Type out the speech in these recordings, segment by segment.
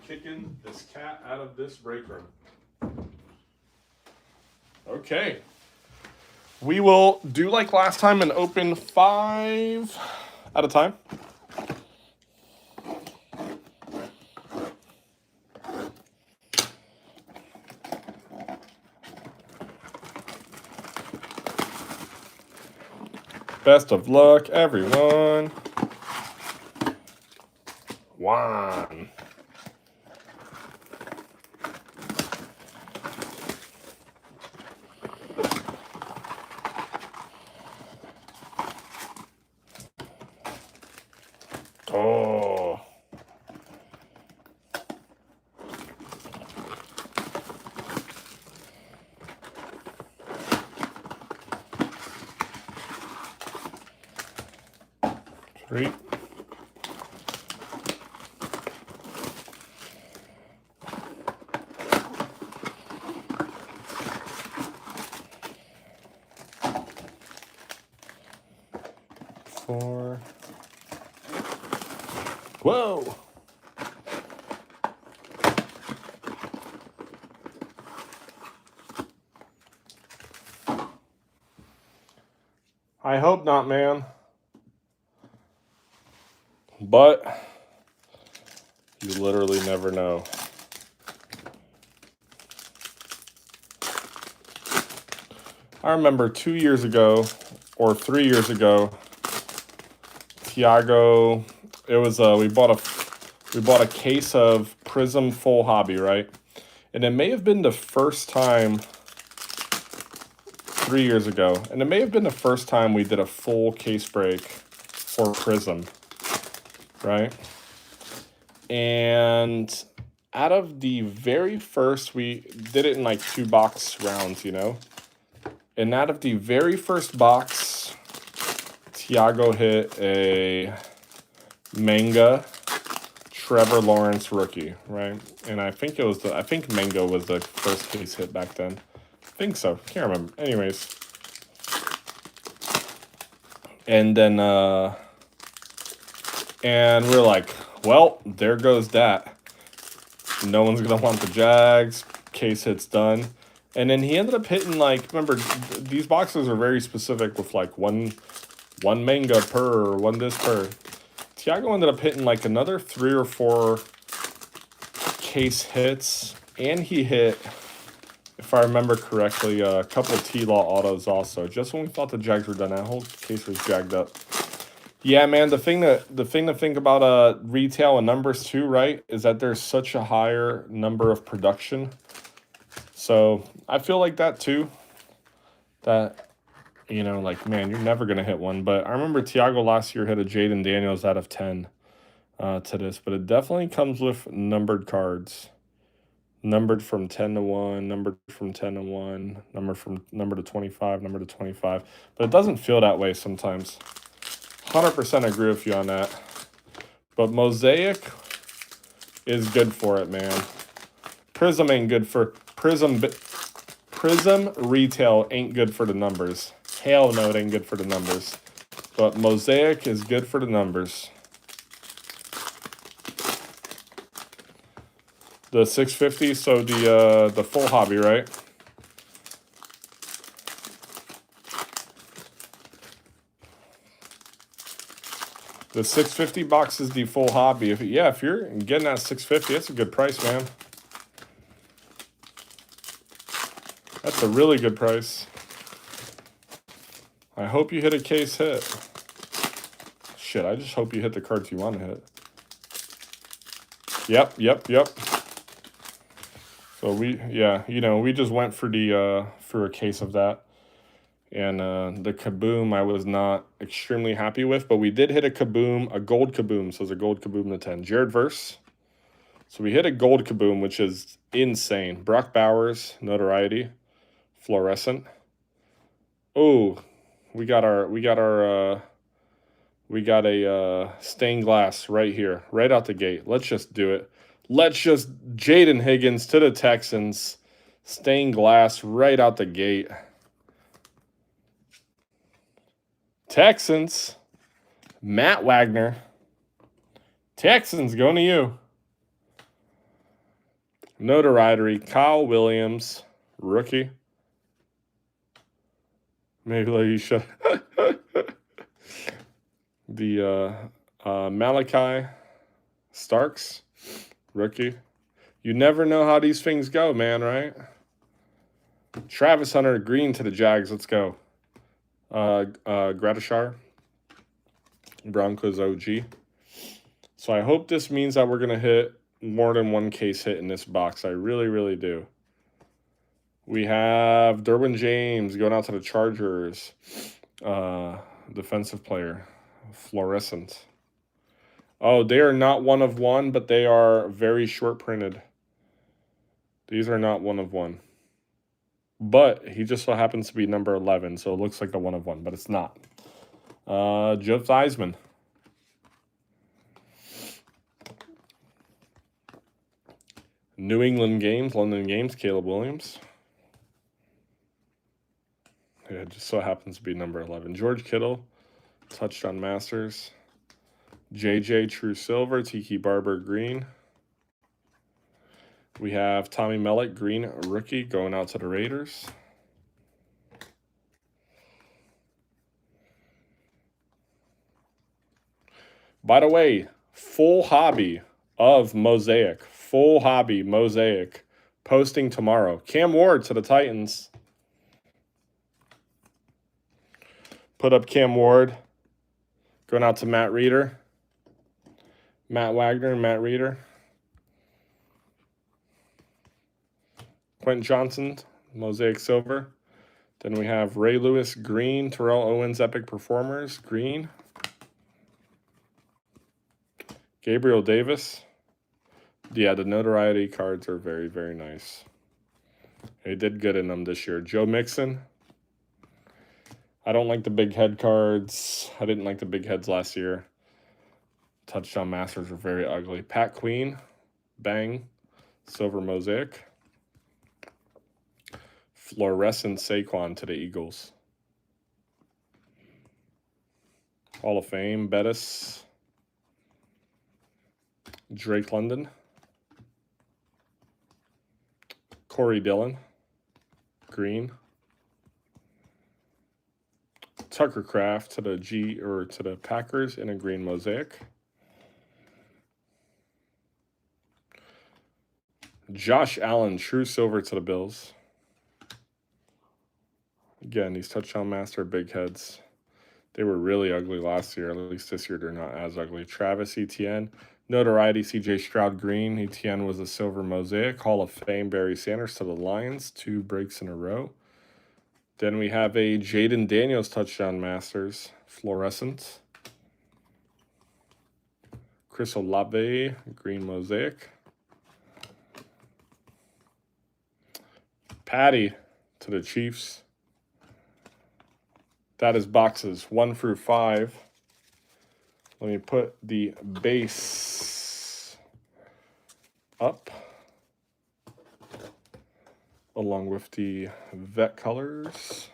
kicking this cat out of this break room. Okay. We will do like last time and open 5 at a time. Best of luck, everyone. 1. Oh. Three. Four. Whoa. I hope not, man. But you literally never know. I remember 2 years ago or 3 years ago, Tiago, it was we bought a case of Prism Full Hobby, right? And it may have been the first time 3 years ago, and it may have been the first time we did a full case break for Prism, right? And out of the very first, we did it in like 2 box rounds, you know? And out of the very first box, Tiago hit a Manga Trevor Lawrence rookie, right? And I think I think Mango was the first case hit back then. I think so. Can't remember. Anyways. And then and we're like, well, there goes that. No one's gonna want the Jags. Case hit's done. And then he ended up hitting, like, remember, these boxes are very specific with like one Manga per, or 1 this per. Tiago ended up hitting like another 3 or 4 case hits, and he hit, if I remember correctly, a couple of T-Law autos also. Just when we thought the Jags were done, that whole case was jagged up. Yeah, man, the thing to think about retail and numbers too, right, is that there's such a higher number of production. So I feel like that too. That, you know, like, man, you're never going to hit one. But I remember Tiago last year hit a Jaden Daniels out of 10 to this. But it definitely comes with numbered cards. Numbered from 10 to 1, numbered from 10 to 1, number to 25, number to 25. But it doesn't feel that way sometimes. 100% agree with you on that. But Mosaic is good for it, man. Prism ain't good for... Prism retail ain't good for the numbers. Hell no, it ain't good for the numbers. But Mosaic is good for the numbers. The 650, so the full hobby, right? The 650 box is the full hobby. If you're getting that 650, that's a good price, man. That's a really good price. I hope you hit a case hit. Shit, I just hope you hit the cards you want to hit. Yep. So we just went for for a case of that. And the Kaboom I was not extremely happy with, but we did hit a Kaboom, a gold Kaboom. So it's a gold Kaboom to 10. Jared Verse. So we hit a gold Kaboom, which is insane. Brock Bowers, notoriety, fluorescent. Oh, we got a stained glass right here, right out the gate. Let's just do it. Let's just Jaden Higgins to the Texans. Stained glass right out the gate. Texans. Matt Wagner. Texans going to you. Notoriety, Kyle Williams, rookie. Maybe like you should. The Malachi Starks, rookie. You never know how these things go, man, right? Travis Hunter, green to the Jags. Let's go. Gratishar, Broncos OG. So I hope this means that we're going to hit more than one case hit in this box. I really, really do. We have Derwin James going out to the Chargers. Defensive player. Fluorescent. Oh, they are not 1 of 1, but they are very short printed. These are not 1 of 1. But he just so happens to be number 11, so it looks like a 1 of 1, but it's not. Joe Theismann. New England Games, London Games, Caleb Williams. Yeah, it just so happens to be number 11. George Kittle, Touchdown Masters. JJ True Silver, Tiki Barber Green. We have Tommy Mellett, green rookie, going out to the Raiders. By the way, full hobby of Mosaic. Full hobby Mosaic. Posting tomorrow. Cam Ward to the Titans. Put up Cam Ward. Going out to Matt Reeder. Matt Wagner and Matt Reeder. Quentin Johnson, Mosaic Silver. Then we have Ray Lewis, green. Terrell Owens, Epic Performers, green. Gabriel Davis. Yeah, the notoriety cards are very, very nice. They did good in them this year. Joe Mixon. I don't like the big head cards. I didn't like the big heads last year. Touchdown Masters were very ugly. Pat Queen. Bang. Silver Mosaic. Fluorescent Saquon to the Eagles. Hall of Fame, Bettis. Drake London. Corey Dillon. Green. Tucker Kraft to the Packers in a green Mosaic. Josh Allen, True Silver to the Bills. Again, these Touchdown Master big heads. They were really ugly last year. At least this year they're not as ugly. Travis Etienne. Notoriety, CJ Stroud green. Etienne was a silver Mosaic. Hall of Fame, Barry Sanders to the Lions. 2 breaks in a row. Then we have a Jaden Daniels Touchdown Masters. Fluorescent. Chris Olave, green Mosaic. Patty to the Chiefs. That is boxes 1 through 5. Let me put the base up along with the vet colors.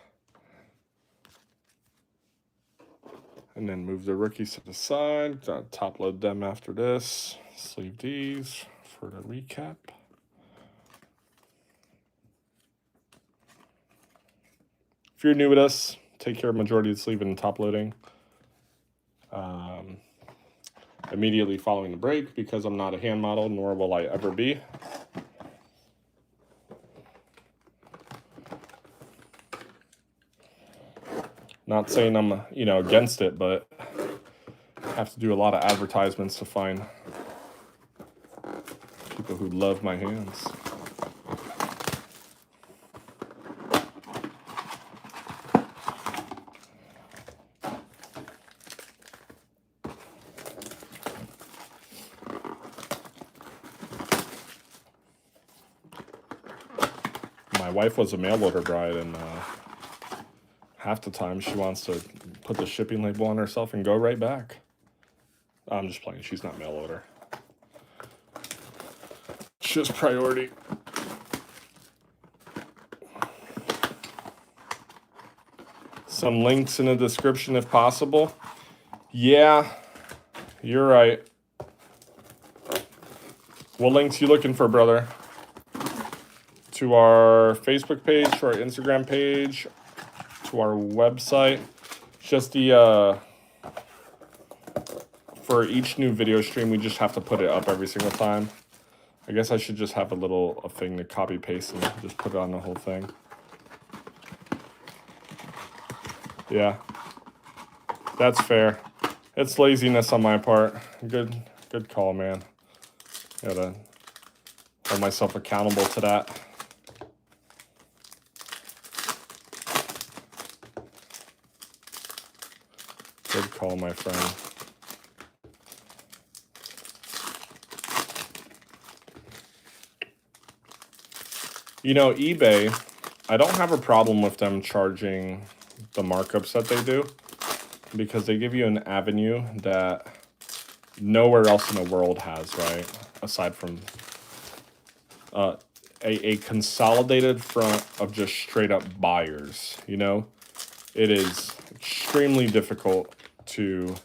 And then move the rookies to the side. Top load them after this. Sleeve these for the recap. If you're new with us, take care of majority of the sleeve and top loading. Immediately following the break, because I'm not a hand model, nor will I ever be. Not saying I'm, against it, but I have to do a lot of advertisements to find people who love my hands. My wife was a mail order bride, and half the time she wants to put the shipping label on herself and go right back. I'm just playing. She's not mail order. It's just priority. Some links in the description if possible. Yeah, you're right. What links you looking for, brother? to our Facebook page, to our Instagram page, to our website. Just the for each new video stream, we just have to put it up every single time. I guess I should just have a thing to copy paste and just put it on the whole thing. Yeah, that's fair. It's laziness on my part. Good call, man. Gotta hold myself accountable to that. Good call, my friend. You know, eBay, I don't have a problem with them charging the markups that they do, because they give you an avenue that nowhere else in the world has, right? Aside from a consolidated front of just straight up buyers, you know? It is extremely difficult to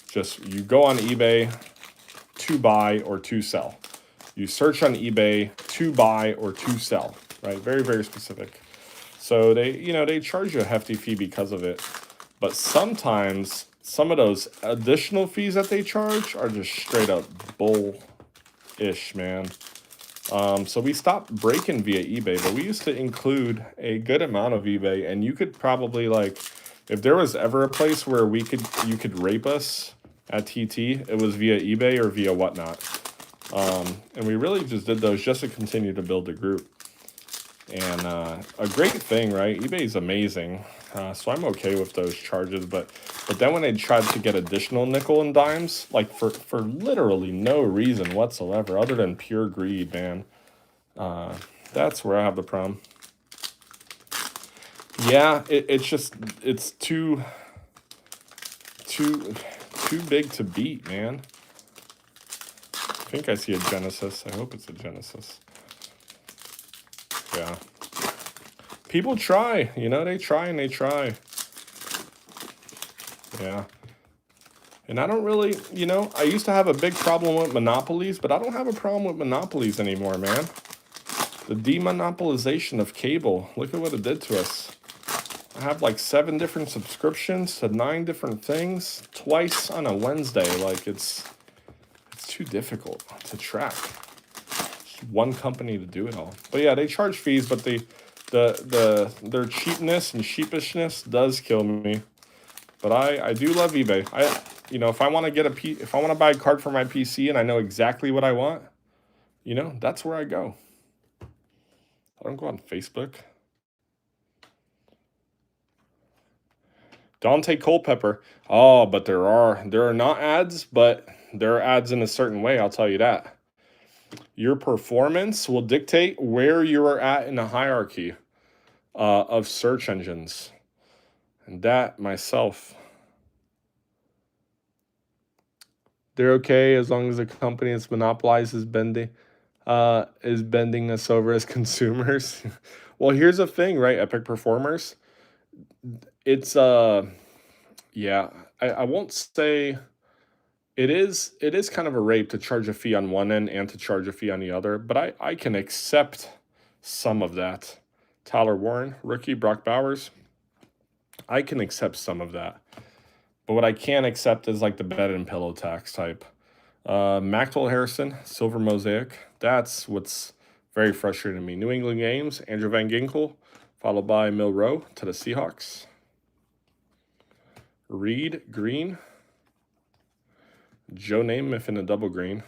just, you go on eBay to buy or to sell. You search on eBay to buy or to sell, right? Very, very specific. So they charge you a hefty fee because of it. But sometimes some of those additional fees that they charge are just straight up bull-ish, man. So we stopped breaking via eBay, but we used to include a good amount of eBay, and you could probably, like, if there was ever a place where you could rape us at TT, it was via eBay or via whatnot. And we really just did those just to continue to build the group. And a great thing, right? eBay is amazing. So I'm okay with those charges, but then when they tried to get additional nickel and dimes, like for literally no reason whatsoever, other than pure greed, man, that's where I have the problem. Yeah, it's too big to beat, man. I think I see a Genesis. I hope it's a Genesis. Yeah. People try, you know, they try and they try. Yeah. And I don't really, you know, I used to have a big problem with monopolies, but I don't have a problem with monopolies anymore, man. The demonopolization of cable, look at what it did to us. I have like 7 different subscriptions to 9 different things twice on a Wednesday. Like it's too difficult to track. Just one company to do it all. But yeah, they charge fees, but their cheapness and sheepishness does kill me. But I do love eBay. You know, if I want to buy a card for my PC and I know exactly what I want, you know, that's where I go. I don't go on Facebook. Dante Culpepper. Oh, but there are not ads, but there are ads in a certain way, I'll tell you that. Your performance will dictate where you are at in the hierarchy of search engines. And that, myself, they're okay as long as the company that's monopolized is bending us over as consumers. Well, here's the thing, right? Epic Performers. It's yeah, I won't say it is kind of a rape to charge a fee on one end and to charge a fee on the other, but I can accept some of that. Tyler Warren, rookie, Brock Bowers. I can accept some of that. But what I can't accept is like the bed and pillow tax type. Maxwell Harrison, Silver Mosaic. That's what's very frustrating to me. New England Games, Andrew Van Ginkel, followed by Milroe to the Seahawks. Reed, green. Joe Namath in a double green.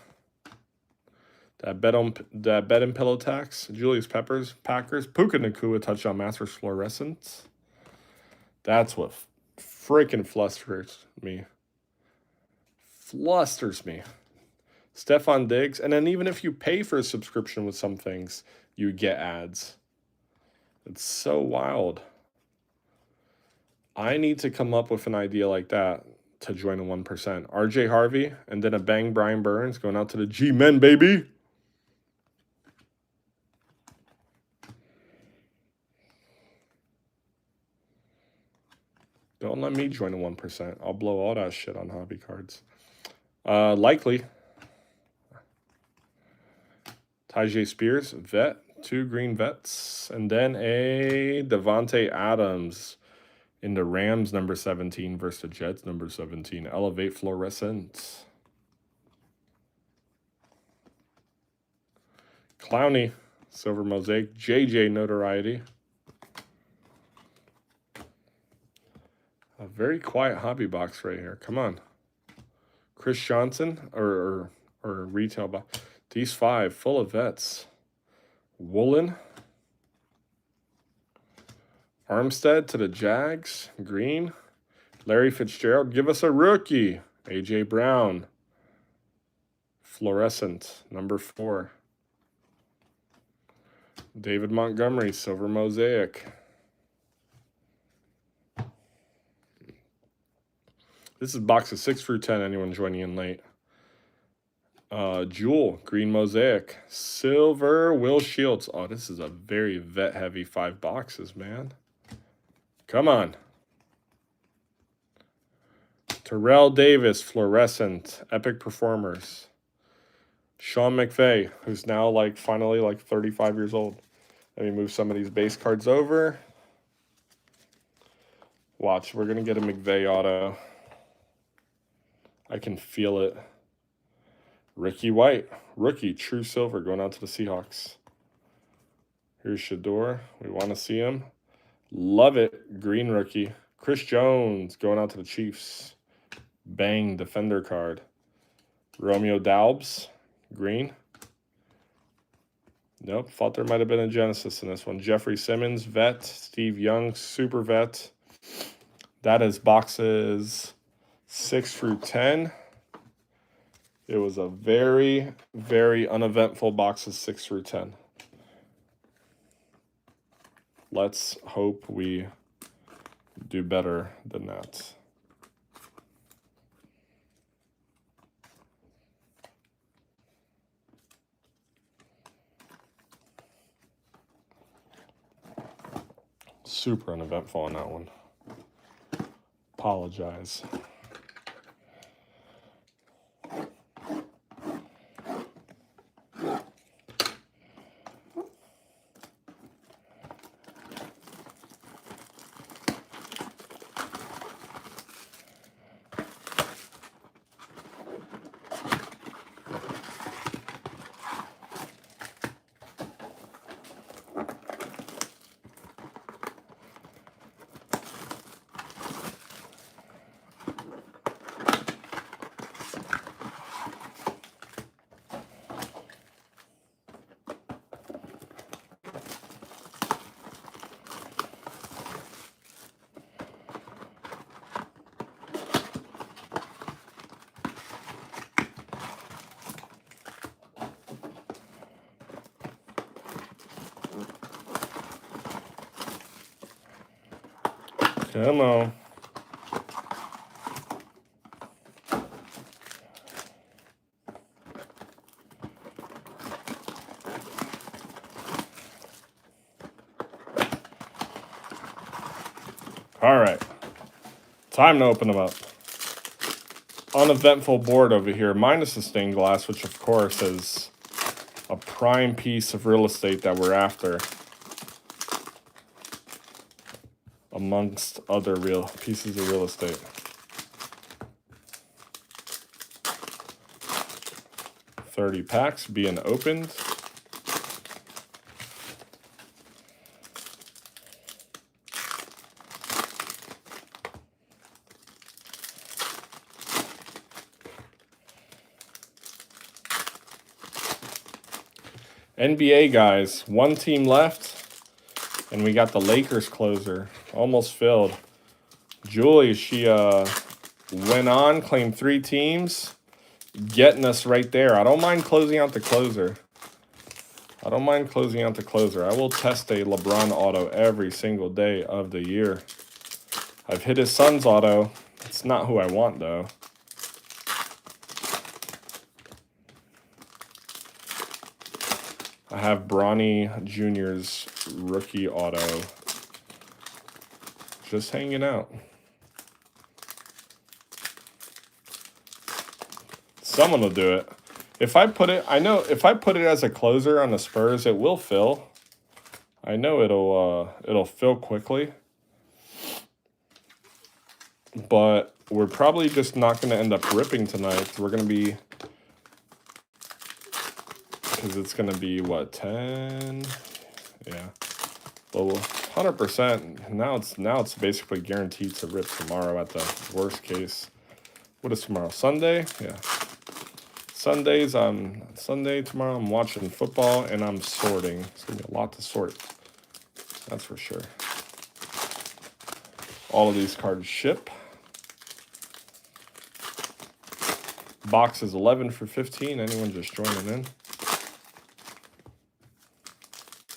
That bed and pillow tax. Julius Peppers, Packers. Puka Nacua, touchdown Masters fluorescence. That's what freaking flusters me. Stephon Diggs. And then even if you pay for a subscription with some things, you get ads. It's so wild. I need to come up with an idea like that to join the 1%. RJ Harvey, and then a bang Brian Burns going out to the G-Men, baby. Don't let me join the 1%. I'll blow all that shit on hobby cards. Likely. Tajay Spears, vet. 2 green vets. And then a Devontae Adams in the Rams number 17 versus the Jets number 17. Elevate fluorescent. Clowney, silver mosaic. JJ notoriety. A very quiet hobby box right here. Come on. Chris Johnson or retail box. These 5 full of vets. Woolen. Armstead to the Jags. Green. Larry Fitzgerald. Give us a rookie. A.J. Brown. Fluorescent. Number 4. David Montgomery. Silver mosaic. This is boxes 6 through 10. Anyone joining in late. Jewel, green mosaic. Silver, Will Shields. Oh, this is a very vet-heavy 5 boxes, man. Come on. Terrell Davis, fluorescent. Epic Performers. Sean McVay, who's now like finally like 35 years old. Let me move some of these base cards over. Watch, we're going to get a McVay auto. I can feel it. Ricky White, rookie, true silver, going out to the Seahawks. Here's Shador. We want to see him. Love it. Green rookie. Chris Jones, going out to the Chiefs. Bang, defender card. Romeo Daubs, green. Nope, thought there might have been a Genesis in this one. Jeffrey Simmons, vet. Steve Young, super vet. That is boxes 6 through 10. It was a very, very uneventful boxes 6 through 10. Let's hope we do better than that. Super uneventful on that one. Apologize. Come on. All right. Time to open them up. Uneventful board over here, minus the stained glass, which of course is a prime piece of real estate that we're after. Amongst other real pieces of real estate. $30 packs being opened. NBA guys, 1 team left. And we got the Lakers closer, almost filled. Julie, she went on, claimed 3 teams, getting us right there. I don't mind closing out the closer. I will test a LeBron auto every single day of the year. I've hit his son's auto. It's not who I want, though. I have Bronny Jr.'s rookie auto. Just hanging out. Someone will do it. If I put it, I know if I put it as a closer on the Spurs, it will fill. I know it'll fill quickly, but we're probably just not going to end up ripping tonight. We're going to be, because it's going to be what, 10? Yeah. Well, 100%. Now it's basically guaranteed to rip tomorrow at the worst case. What is tomorrow? Sunday? Yeah. Sunday tomorrow I'm watching football and I'm sorting. It's gonna be a lot to sort. That's for sure. All of these cards ship. Box is 11 for 15. Anyone just joining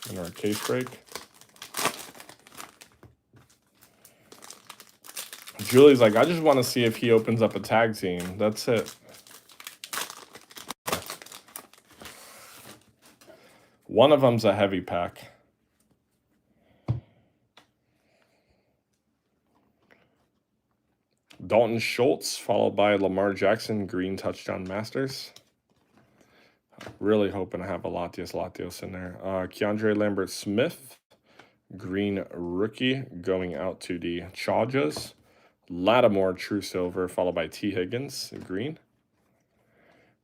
in our case break. Julie's like, I just want to see if he opens up a tag team. That's it. One of them's a heavy pack. Dalton Schultz, followed by Lamar Jackson, green touchdown masters. Really hoping to have a Latios in there. Keandre Lambert-Smith, green rookie, going out to the Chargers. Lattimore, true silver, followed by T. Higgins, green.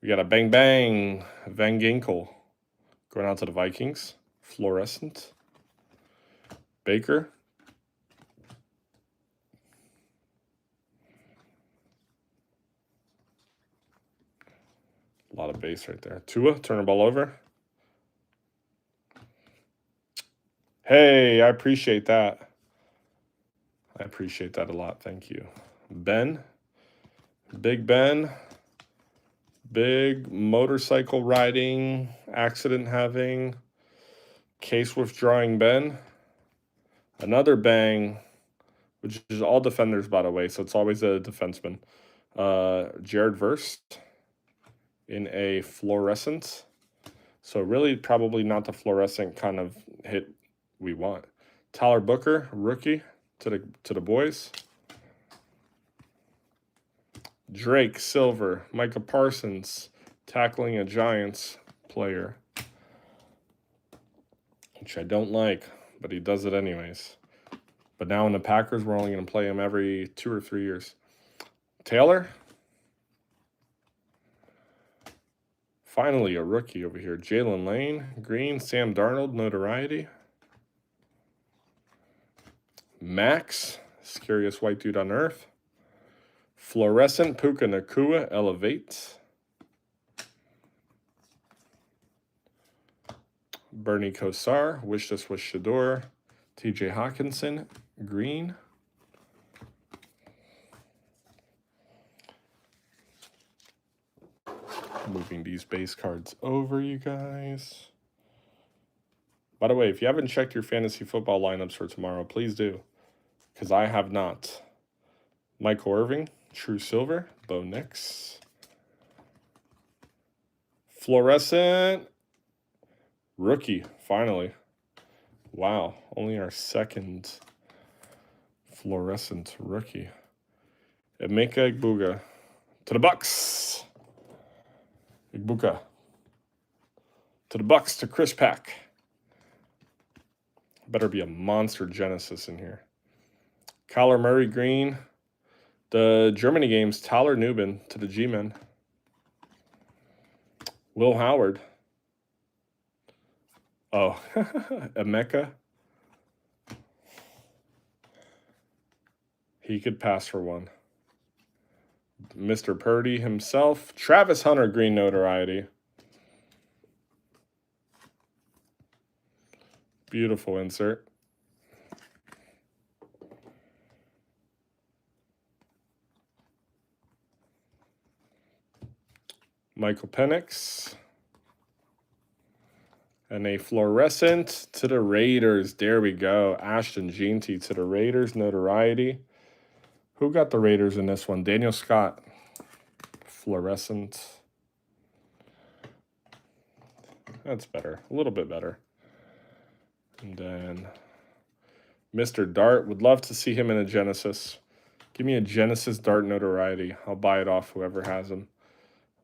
We got a Bang Bang, Van Ginkel, going out to the Vikings. Fluorescent. Baker. A lot of base right there. Tua, turn the ball over. Hey, I appreciate that. I appreciate that a lot. Thank you. Ben. Big Ben. Big motorcycle riding, accident having, case withdrawing Ben. Another bang, which is all defenders, by the way, so it's always a defenseman. Jared Verst in a fluorescent. So really probably not the fluorescent kind of hit we want. Tyler Booker, rookie to the boys. Drake, silver. Micah Parsons, tackling a Giants player. Which I don't like, but he does it anyways. But now in the Packers, we're only going to play him every 2 or 3 years. Taylor. Finally, a rookie over here. Jalen Lane, green. Sam Darnold, notoriety. Max, scariest white dude on earth. Fluorescent, Puka Nacua, elevate. Bernie Kosar, Wish This Was Shador. TJ Hawkinson, green. Moving these base cards over, you guys. By the way, if you haven't checked your fantasy football lineups for tomorrow, please do. Because I have not. Michael Irving, true silver. Bo Nix. Fluorescent. Rookie, finally. Wow, only our second fluorescent rookie. Emeka Egbuka to the Bucks. Egbuka to the Bucks, to Chris Pack. Better be a monster Genesis in here. Kyler Murray, green. The Germany games, Tyler Nubin to the G-Men. Will Howard. Oh, Emeka. He could pass for one. Mr. Purdy himself. Travis Hunter, green notoriety. Beautiful insert. Michael Penix. And a fluorescent to the Raiders. There we go. Ashton Jeanty to the Raiders, notoriety. Who got the Raiders in this one? Daniel Scott. Fluorescent. That's better. A little bit better. And then Mr. Dart. Would love to see him in a Genesis. Give me a Genesis Dart notoriety. I'll buy it off whoever has him.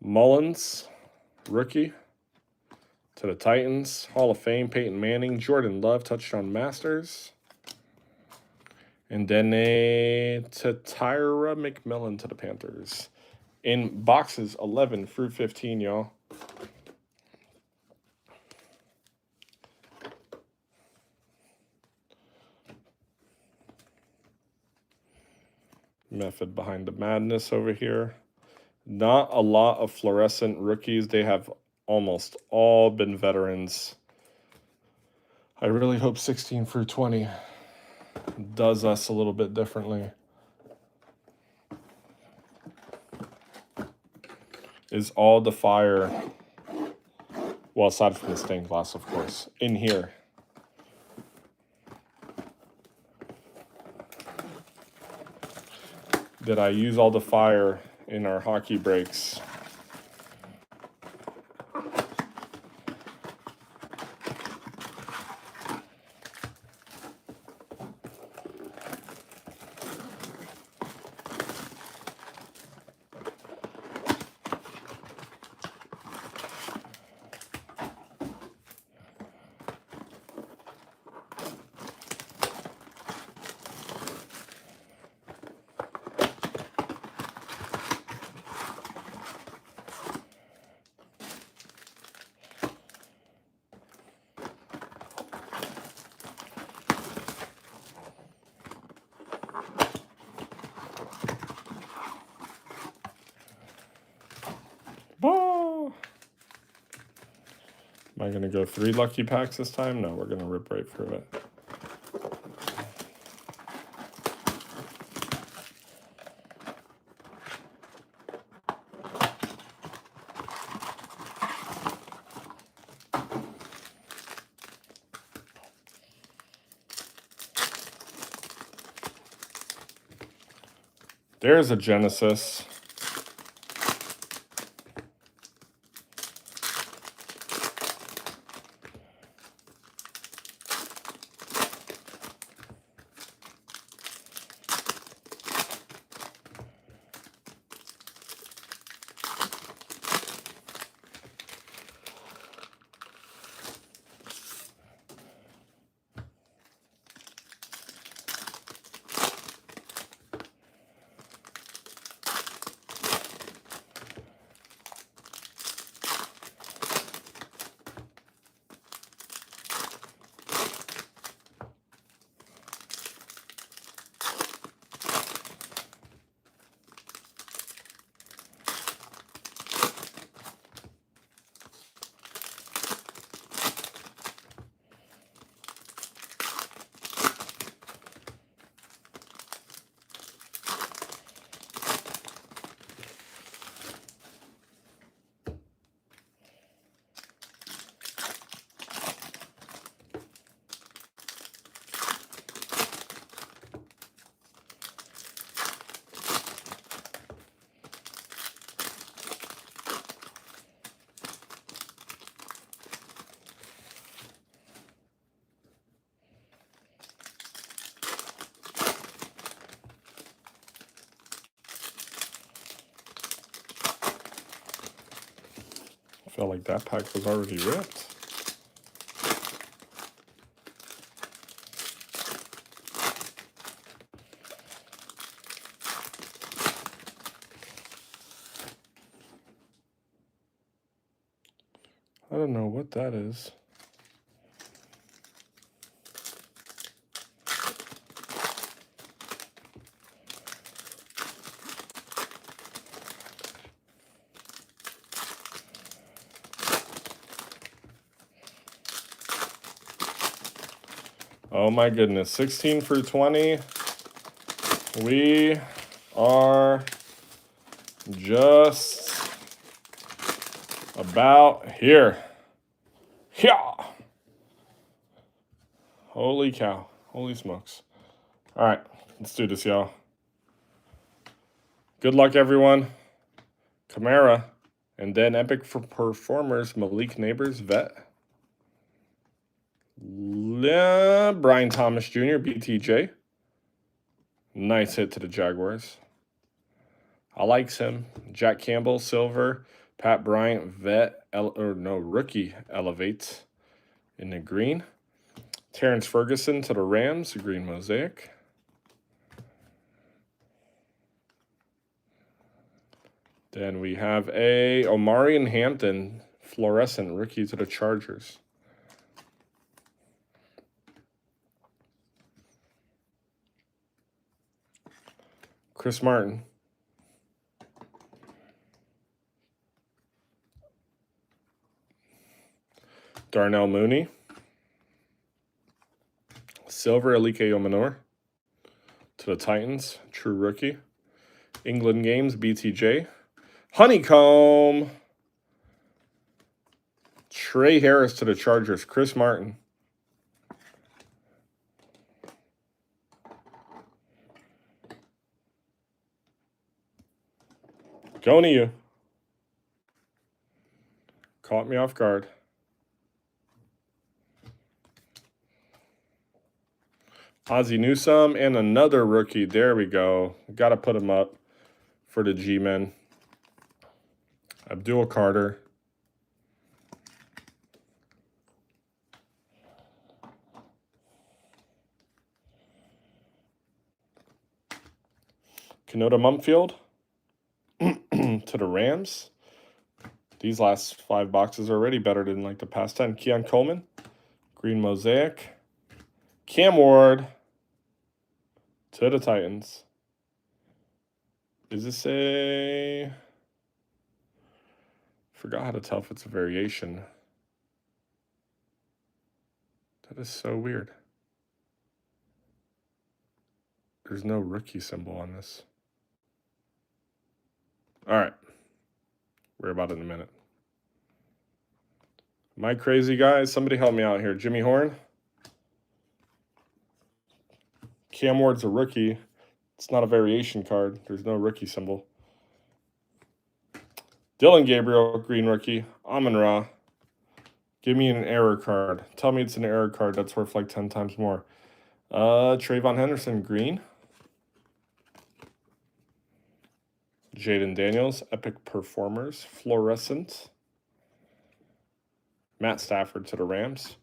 Mullins. Rookie. to the Titans. Hall of Fame, Peyton Manning. Jordan Love, touchdown Masters. And then a Tyra McMillan to the Panthers. In boxes 11 through 15, y'all. Method behind the madness over here. Not a lot of fluorescent rookies. They have almost all been veterans. I really hope 16 through 20 does us a little bit differently. Is all the fire, well, aside from the stained glass, of course, in here? Did I use all the fire in our hockey breaks? Oh. Am I going to go 3 lucky packs this time? No, we're going to rip right through it. There's a Genesis. I felt like that pack was already ripped. I don't know what that is. Oh my goodness, 16 through 20. We are just about here. Yeah. Holy cow. Holy smokes. All right, let's do this, y'all. Good luck, everyone. Kamara. And then Epic for Performers, Malik Neighbors, Vet. Brian Thomas Jr., BTJ. Nice hit to the Jaguars. I likes him. Jack Campbell, Silver. Pat Bryant, rookie elevate in the green. Terrence Ferguson to the Rams, green mosaic. Then we have a Omarion Hampton fluorescent rookie to the Chargers. Chris Martin. Darnell Mooney. Silver Alike Omanor to the Titans, true rookie. England Games, BTJ. Honeycomb. Trey Harris to the Chargers, Chris Martin. Going to you. Caught me off guard. Ozzie Newsome and another rookie. There we go. Got to put him up for the G-Men. Abdul Carter. Kenoda Mumfield to the Rams. These last 5 boxes are already better than like the past 10. Keon Coleman. Green mosaic. Cam Ward to the Titans. Is this a... Forgot how to tell if it's a variation. That is so weird. There's no rookie symbol on this. All right. We're about in a minute. Am I crazy, guys? Somebody help me out here. Jimmy Horn. Cam Ward's a rookie. It's not a variation card. There's no rookie symbol. Dylan Gabriel, green rookie. Amon-Ra. Give me an error card. Tell me it's an error card that's worth like 10 times more. Trayvon Henderson, green. Jaden Daniels, Epic Performers, fluorescent. Matt Stafford to the Rams.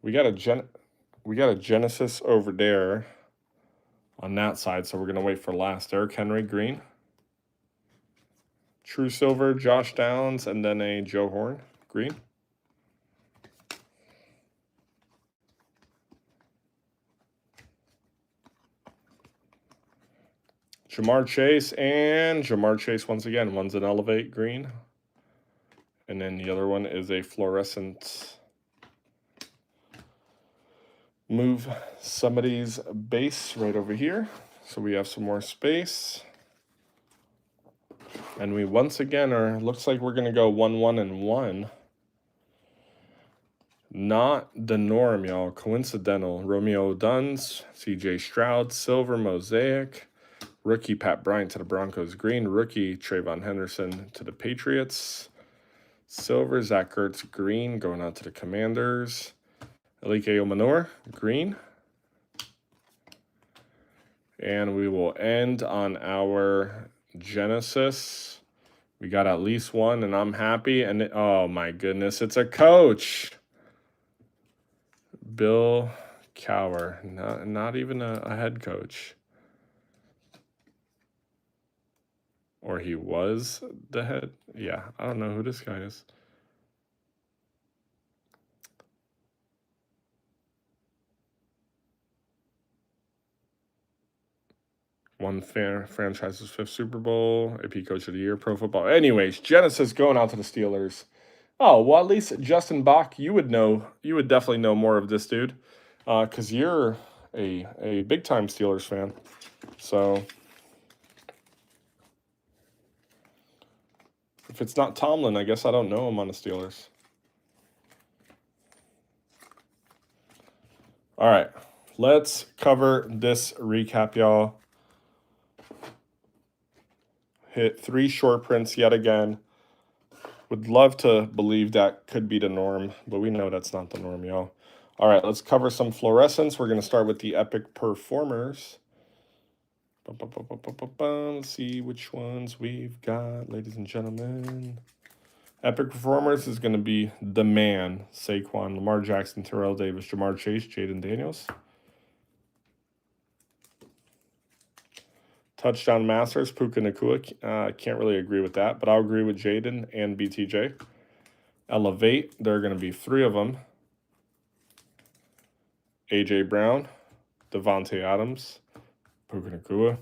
We got a Genesis over there on that side, so we're going to wait for last. Derrick Henry, green. True Silver, Josh Downs, and then a Joe Horn, green. Jamar Chase once again. One's an Elevate, green. And then the other one is a fluorescent. Move somebody's base right over here, so we have some more space. And we once again looks like we're going to go 1-1-1. Not the norm, y'all. Coincidental. Romeo Duns, CJ Stroud, silver mosaic. Rookie Pat Bryant to the Broncos, green. Rookie Trayvon Henderson to the Patriots. Silver Zach Ertz, green, going out to the Commanders. Alike Omanor, green. And we will end on our Genesis. We got at least one, and I'm happy. And oh my goodness, it's a coach. Bill Cowher, not even a head coach. Or he was the head. Yeah, I don't know who this guy is. Won franchise's 5th Super Bowl, AP Coach of the Year, Pro Football. Anyways, Genesis going out to the Steelers. Oh, well, at least Justin Bach, you would definitely know more of this dude, because you're a big-time Steelers fan. So if it's not Tomlin, I guess I don't know him on the Steelers. All right, let's cover this recap, y'all. Hit 3 short prints yet again. Would love to believe that could be the norm, but we know that's not the norm, y'all. All right, let's cover some fluorescence. We're going to start with the Epic Performers. Let's see which ones we've got, ladies and gentlemen. Epic Performers is going to be the man, Saquon, Lamar Jackson, Terrell Davis, Jamar Chase, Jaden Daniels. Touchdown Masters, Puka Nacua. Can't really agree with that, but I'll agree with Jaden and BTJ. Elevate, there are going to be 3 of them. A.J. Brown, Devontae Adams, Puka Nacua.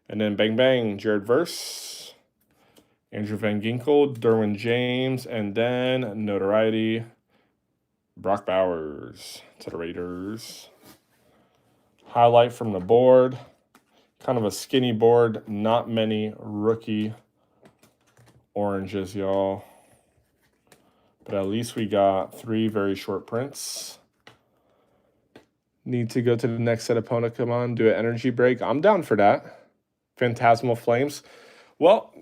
And then Bang Bang, Jared Verse, Andrew Van Ginkel, Derwin James, and then Notoriety, Brock Bowers to the Raiders. Highlight from the board. Kind of a skinny board. Not many rookie oranges, y'all. But at least we got 3 very short prints. Need to go to the next set of Pokemon, do an energy break. I'm down for that. Phantasmal Flames. Well,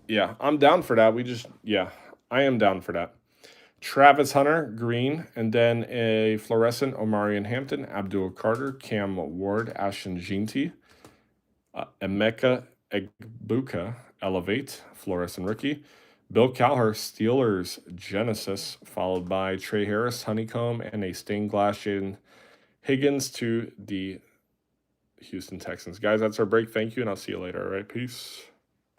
yeah, I'm down for that. I am down for that. Travis Hunter, green, and then a fluorescent Omarion Hampton, Abdul Carter, Cam Ward, Ashton Jeanty, Emeka Egbuka, Elevate, fluorescent rookie, Bill Cowher, Steelers, Genesis, followed by Trey Harris, Honeycomb, and a stained glass Jaden Higgins to the Houston Texans. Guys, that's our break. Thank you, and I'll see you later. All right, peace.